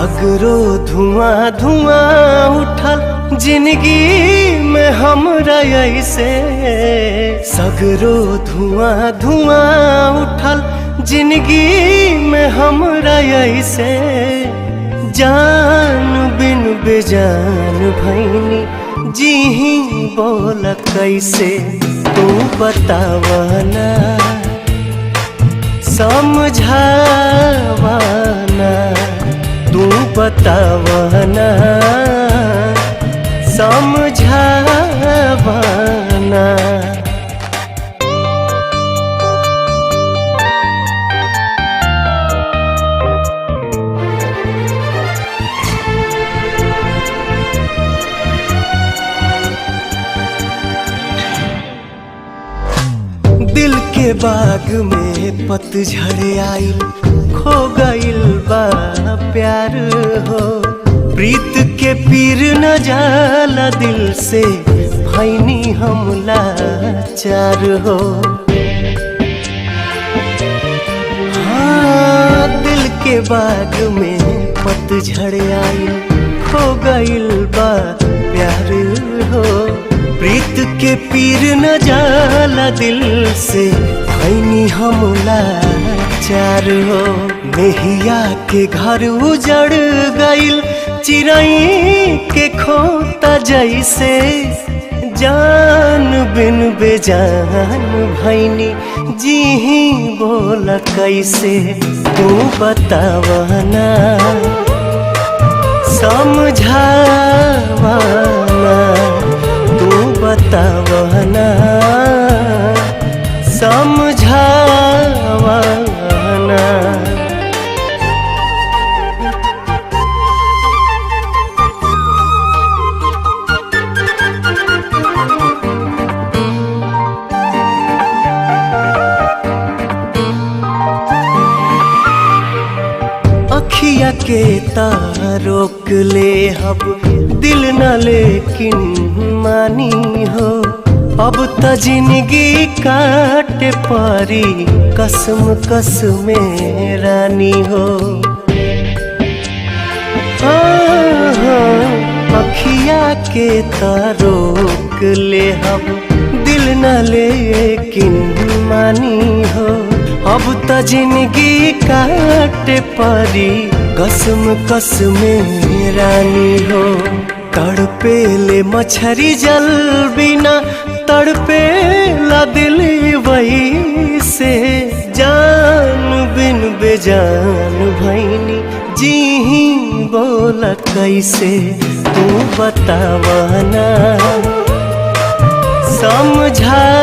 सगरो धुआं धुआं उठल जिंदगी में हमरा ऐसे। सगरो धुआं धुआं उठल जिंदगी में हमरा ऐसे। जान बिन बेजान भैनी जीही बोल कैसे। तू बतावना समझावना, तू बतावना समझावना। दिल के बाग में पतझड़ आइल, खो गइल बा प्यार हो। प्रीत के पीर न जाला दिल से, भैनी हम लाचार हो। हाँ, दिल के बाग में पतझड़ आइल, खो गइल बा प्यार हो। प्रीत के पीर न जाला दिल से, भैनी हम लाचार हो। मेहिया के घर उजड़ गइल, चिरई के खोता जैसे। जान बिन बेजान भैनी जीही बोल कैसे। तू बतावना समझावना, तू बतावना समझावना। अखिया के तारोक ले अब दिल न लेकिन मानी हो। अब त जिंदगी काटे पारी कसम कसम रानी हो। अखिया के तारोक ले अब दिल न लेकिन मानी हो। अब त जिंदगी काटे पारी कसम कसम रानी हो। तड़पे ले मछरी जल बिना, तड़पे ला दिल वही से। जान बिन बेजान भैनी जीही बोल कैसे। तू बतावना समझावना।